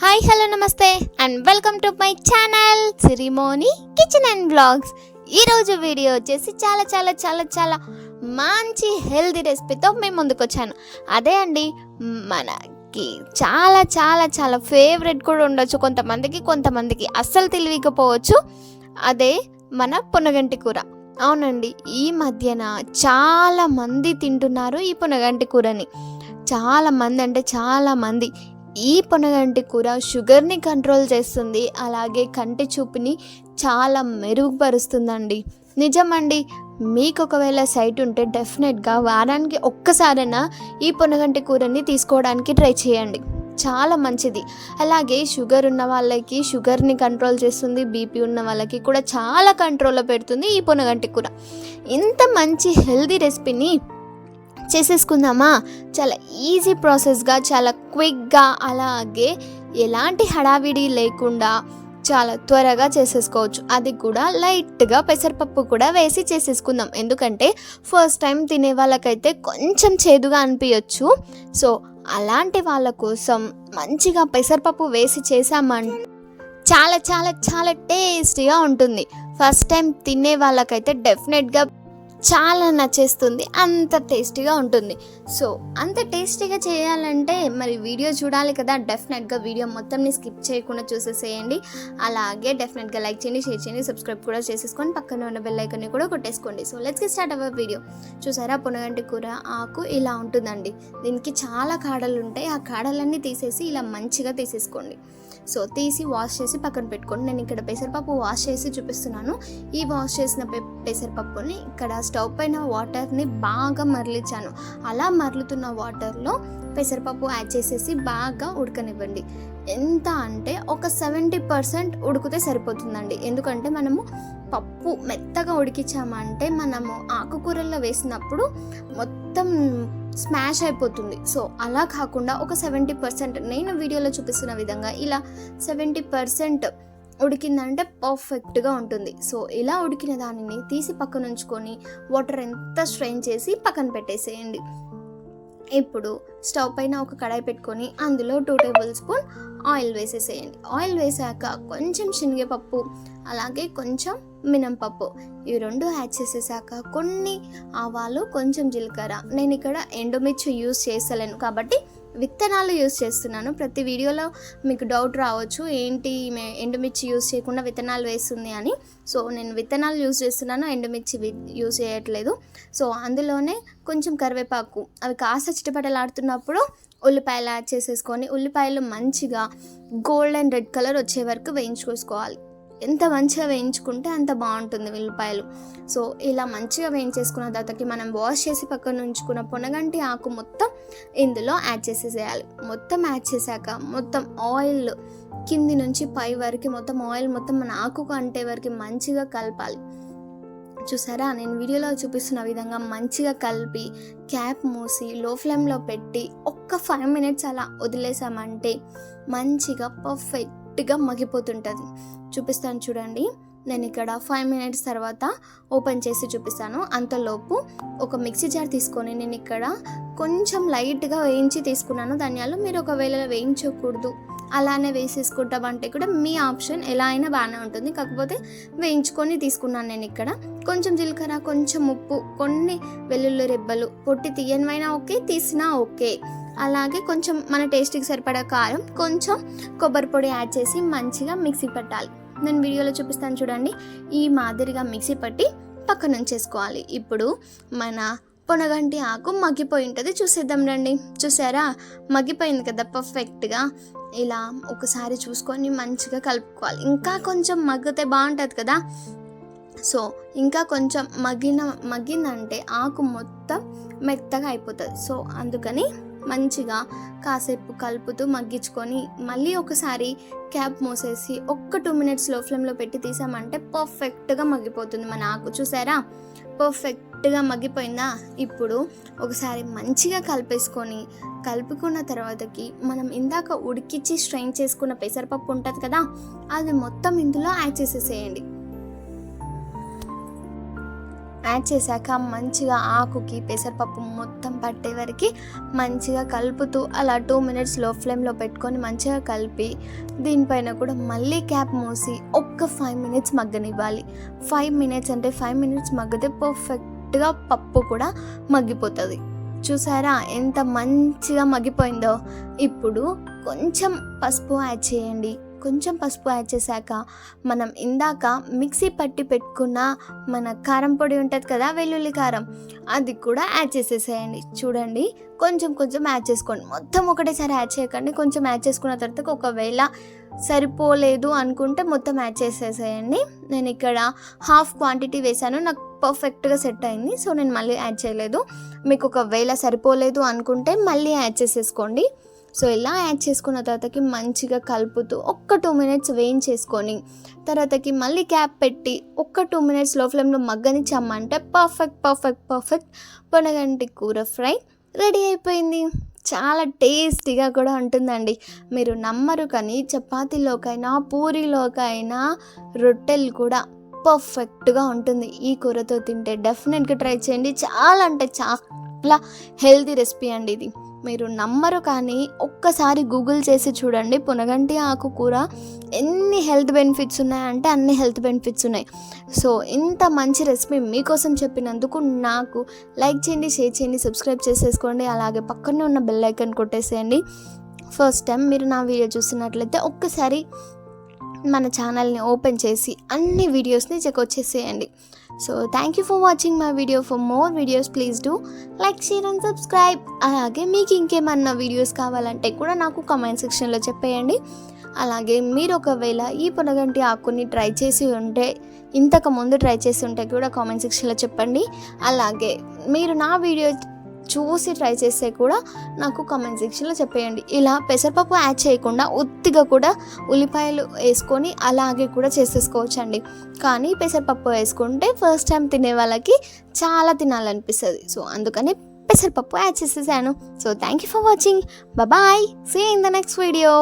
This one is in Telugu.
హాయ్ హలో నమస్తే and welcome to my channel Sirimoni kitchen and blogs. ఈరోజు వీడియో వచ్చేసి చాలా చాలా చాలా చాలా మంచి హెల్తీ రెసిపీతో మేము ముందుకు వచ్చాను. అదే అండి, మనకి చాలా చాలా చాలా ఫేవరెట్ కూడా ఉండొచ్చు కొంతమందికి అస్సలు తెలియకపోవచ్చు. అదే మన పొనగంటి కూర. అవునండి, ఈ మధ్యన చాలా మంది తింటున్నారు ఈ పొనగంటి కూరని. చాలా మంది ఈ పొనగంటి కూర షుగర్ని కంట్రోల్ చేస్తుంది, అలాగే కంటి చూపుని చాలా మెరుగుపరుస్తుందండి. నిజమండి, మీకు ఒకవేళ సైట్ ఉంటే డెఫినెట్గా వారానికి ఒక్కసారైనా ఈ పొనగంటి కూరని తీసుకోవడానికి ట్రై చేయండి. చాలా మంచిది. అలాగే షుగర్ ఉన్న వాళ్ళకి షుగర్ని కంట్రోల్ చేస్తుంది, బీపీ ఉన్న వాళ్ళకి కూడా చాలా కంట్రోల్లో పెడుతుంది ఈ పొనగంటి కూర. ఇంత మంచి హెల్దీ రెసిపీని చేసేసుకుందామా? చాలా ఈజీ ప్రాసెస్గా, చాలా క్విక్గా, అలాగే ఎలాంటి హడావిడి లేకుండా చాలా త్వరగా చేసేసుకోవచ్చు. అది కూడా లైట్గా పెసరపప్పు కూడా వేసి చేసేసుకుందాం. ఎందుకంటే ఫస్ట్ టైం తినే వాళ్ళకైతే కొంచెం చేదుగా అనిపించవచ్చు. సో అలాంటి వాళ్ళ కోసం మంచిగా పెసరపప్పు వేసి చేసామంటే చాలా చాలా చాలా టేస్టీగా ఉంటుంది. ఫస్ట్ టైం తినే వాళ్ళకైతే డెఫినెట్గా చాలా నచ్చేస్తుంది, అంత టేస్టీగా ఉంటుంది. సో అంత టేస్టీగా చేయాలంటే మరి వీడియో చూడాలి కదా. డెఫినెట్గా వీడియో మొత్తంని స్కిప్ చేయకుండా చూసేసేయండి. అలాగే డెఫినెట్గా లైక్ చేయండి, షేర్ చేయండి, సబ్స్క్రైబ్ కూడా చేసేసుకొని పక్కన ఉన్న బెల్ ఐకాన్ని కూడా కొట్టేసుకోండి. So let's get start our video. చూసారా, పొనగంటి కూర ఆకు ఇలా ఉంటుందండి. దీనికి చాలా కాడలు ఉంటాయి. ఆ కాడలన్నీ తీసేసి ఇలా మంచిగా తీసేసుకోండి. సో తీసి వాష్ చేసి పక్కన పెట్టుకోండి. నేను ఇక్కడ పెసరపప్పు వాష్ చేసి చూపిస్తున్నాను. ఈ వాష్ చేసిన పెసరపప్పుని ఇక్కడ స్టవ్ పైన వాటర్ని బాగా మరలించాను. అలా మరలుతున్న వాటర్లో పెసరపప్పు యాడ్ చేసేసి బాగా ఉడకనివ్వండి. ఎంత అంటే ఒక 70% ఉడికితే సరిపోతుందండి. ఎందుకంటే మనము పప్పు మెత్తగా ఉడికించామంటే మనము ఆకుకూరల్లో వేసినప్పుడు మొత్తం స్మాష్ అయిపోతుంది. సో అలా కాకుండా ఒక 70%, నేను వీడియోలో చూపిస్తున్న విధంగా ఇలా 70% ఉడికిందంటే పర్ఫెక్ట్గా ఉంటుంది. సో ఇలా ఉడికిన దానిని తీసి పక్కన ఉంచుకొని వాటర్ ఎంత స్ట్రెయిన్ చేసి పక్కన పెట్టేసేయండి. ఇప్పుడు స్టవ్ పైన ఒక కడాయి పెట్టుకొని అందులో 2 టేబుల్ స్పూన్ ఆయిల్ వేసేసేయండి. ఆయిల్ వేసాక కొంచెం శనగపప్పు, అలాగే కొంచెం మినపప్పు, ఇవి 2 యాడ్ చేసేసాక కొన్ని ఆవాలు, కొంచెం జీలకర్ర. నేను ఇక్కడ ఎండుమిర్చి యూస్ చేస్తలేను కాబట్టి విత్తనాలు యూస్ చేస్తున్నాను. ప్రతి వీడియోలో మీకు డౌట్ రావచ్చు, ఏంటి ఎండుమిర్చి యూస్ చేయకుండా విత్తనాలు వేస్తుంది అని. సో నేను విత్తనాలు యూస్ చేస్తున్నాను, ఎండుమిర్చి యూస్ చేయట్లేదు. సో అందులోనే కొంచెం కరివేపాకు, అవి కాస్త చిటపటలాడుతున్నప్పుడు ఉల్లిపాయలు యాడ్ చేసేసుకొని ఉల్లిపాయలు మంచిగా గోల్డెన్ రెడ్ కలర్ వచ్చే వరకు వేయించుకోవాలి. ఎంత మంచిగా వేయించుకుంటే అంత బాగుంటుంది ఉల్లిపాయలు. సో ఇలా మంచిగా వేయించేసుకున్న తర్వాతకి మనం వాష్ చేసి పక్కన ఉంచుకున్న పొనగంటి ఆకు మొత్తం ఇందులో యాడ్ చేసేసేయాలి. మొత్తం యాడ్ చేశాక మొత్తం ఆయిల్ కింది నుంచి పై వరకు మొత్తం ఆయిల్ మొత్తం మన ఆకుకు అంటే వరకు మంచిగా కలపాలి. చూసారా, నేను వీడియోలో చూపిస్తున్న విధంగా మంచిగా కలిపి క్యాప్ మూసి లో ఫ్లేమ్లో పెట్టి ఒక్క 5 minutes అలా వదిలేసామంటే మంచిగా పర్ఫెక్ట్గా మగ్గిపోతుంటుంది. చూపిస్తాను చూడండి. నేను ఇక్కడ 5 minutes తర్వాత ఓపెన్ చేసి చూపిస్తాను. అంతలోపు ఒక మిక్సీ జార్ తీసుకొని నేను ఇక్కడ కొంచెం లైట్గా వేయించి తీసుకున్నాను ధనియాలు. మీరు ఒకవేళ వేయించకూడదు అలానే వేసేసుకుంటామంటే కూడా మీ ఆప్షన్, ఎలా అయినా బాగానే ఉంటుంది. కాకపోతే వేయించుకొని తీసుకున్నాను నేను ఇక్కడ. కొంచెం జీలకర్ర, కొంచెం ఉప్పు, కొన్ని వెల్లుల్లి రెబ్బలు, పొట్టి తీయనివైనా ఓకే, తీసినా ఓకే. అలాగే కొంచెం మన టేస్ట్కి సరిపడా కారం, కొంచెం కొబ్బరి పొడి యాడ్ చేసి మంచిగా మిక్సీ పట్టాలి. నేను వీడియోలో చూపిస్తాను చూడండి. ఈ మాదిరిగా మిక్సీ పట్టి పక్కన ఉంచేసుకోవాలి. ఇప్పుడు మన పొనగంటి ఆకు మగ్గిపోయి ఉంటుంది, చూసేద్దాం రండి. చూసారా, మగ్గిపోయింది కదా పర్ఫెక్ట్గా. ఇలా ఒకసారి చూసుకొని మంచిగా కలుపుకోవాలి. ఇంకా కొంచెం మగ్గితే బాగుంటుంది కదా. సో ఇంకా కొంచెం మగ్గిందంటే ఆకు మొత్తం మెత్తగా అయిపోతుంది. సో అందుకని మంచిగా కాసేపు కలుపుతూ మగ్గించుకొని మళ్ళీ ఒకసారి క్యాప్ మూసేసి ఒక్క 2 minutes లో ఫ్లేమ్లో పెట్టి తీసామంటే పర్ఫెక్ట్గా మగ్గిపోతుంది మన ఆకు. చూసారా, పర్ఫెక్ట్గా మగ్గిపోయిందా? ఇప్పుడు ఒకసారి మంచిగా కలుపుకున్న తర్వాతకి మనం ఇందాక ఉడికించి స్ట్రెయిన్ చేసుకున్న పెసరపప్పు ఉంటుంది కదా, అది మొత్తం ఇందులో యాడ్ చేసేసేయండి. యాడ్ చేశాక మంచిగా ఆకుకి పెసరపప్పు మొత్తం పట్టే వరకు మంచిగా కలుపుతూ అలా 2 మినిట్స్ లో ఫ్లేమ్లో పెట్టుకొని మంచిగా కలిపి దీనిపైన కూడా మళ్ళీ క్యాప్ మూసి ఒక్క 5 మినిట్స్ మగ్గనివ్వాలి. 5 మినిట్స్ అంటే 5 మినిట్స్ మగ్గితే పర్ఫెక్ట్గా పప్పు కూడా మగ్గిపోతుంది. చూసారా ఎంత మంచిగా మగ్గిపోయిందో. ఇప్పుడు కొంచెం పసుపు యాడ్ చేయండి. కొంచెం పసుపు యాడ్ చేశాక మనం ఇందాక మిక్సీ పట్టి పెట్టుకున్న మన కారం పొడి ఉంటుంది కదా, వెల్లుల్లి కారం, అది కూడా యాడ్ చేసేసేయండి. చూడండి కొంచెం కొంచెం యాడ్ చేసుకోండి, మొత్తం ఒకటేసారి యాడ్ చేయకండి. కొంచెం యాడ్ చేసుకున్న తర్వాత ఒకవేళ సరిపోలేదు అనుకుంటే మొత్తం యాడ్ చేసేసేయండి. నేను ఇక్కడ హాఫ్ క్వాంటిటీ వేసాను, నాకు పర్ఫెక్ట్గా సెట్ అయింది, సో నేను మళ్ళీ యాడ్ చేయలేదు. మీకు ఒకవేళ సరిపోలేదు అనుకుంటే మళ్ళీ యాడ్ చేసేసుకోండి. సో ఇలా యాడ్ చేసుకున్న తర్వాతకి మంచిగా కలుపుతూ ఒక్క 2 మినిట్స్ వేయించేసుకొని తర్వాతకి మళ్ళీ క్యాప్ పెట్టి ఒక్క 2 మినిట్స్ లో ఫ్లేమ్లో మగ్గనిచ్చామంటే పర్ఫెక్ట్ పొనగంటి కూర ఫ్రై రెడీ అయిపోయింది. చాలా టేస్టీగా కూడా ఉంటుందండి. మీరు నమ్మరు కానీ చపాతీలోకైనా పూరీలోకైనా రొట్టెలు కూడా పర్ఫెక్ట్గా ఉంటుంది. ఈ కూరతో తింటే డెఫినెట్గా ట్రై చేయండి. చాలా అంటే చాలా హెల్తీ రెసిపీ అండి ఇది. మీరు నమ్మరు కానీ ఒక్కసారి గూగుల్ చేసి చూడండి. పొనగంటి ఆకు కూర ఎన్ని హెల్త్ బెనిఫిట్స్ ఉన్నాయంటే అన్ని హెల్త్ బెనిఫిట్స్ ఉన్నాయి. సో ఇంత మంచి రెసిపీ మీకోసం చెప్పినందుకు నాకు లైక్ చేయండి, షేర్ చేయండి, సబ్స్క్రైబ్ చేసేసుకోండి. అలాగే పక్కనే ఉన్న బెల్ ఐకాన్ కొట్టేసేయండి. ఫస్ట్ టైం మీరు నా వీడియో చూసినట్లయితే ఒక్కసారి మన ఛానల్ని ఓపెన్ చేసి అన్ని వీడియోస్ని చెక్అవుట్ చేసేయండి. So thank you for watching my video. For more videos please do like, share and subscribe. అలాగే మీకు ఇంకేమన్నా వీడియోస్ కావాలంటే కూడా నాకు కామెంట్ సెక్షన్లో చెప్పేయండి. అలాగే మీరు ఒకవేళ ఈ పొనగంటి ఆకుని ట్రై చేసి ఉంటే, ఇంతకుముందు ట్రై చేసి ఉంటే కూడా కామెంట్ సెక్షన్లో చెప్పండి. అలాగే మీరు నా వీడియో చూసి ట్రై చేస్తే కూడా నాకు కామెంట్ సెక్షన్లో చెప్పేయండి. ఇలా పెసరపప్పు యాడ్ చేయకుండా ఉత్తిగా కూడా ఉల్లిపాయలు వేసుకొని అలాగే కూడా చేసేసుకోవచ్చండి. కానీ పెసరపప్పు వేసుకుంటే ఫస్ట్ టైం తినే వాళ్ళకి చాలా తినాలనిపిస్తుంది. సో అందుకని పెసరపప్పు యాడ్ చేసేసాను. So thank you for watching. Bye. See you in the next video.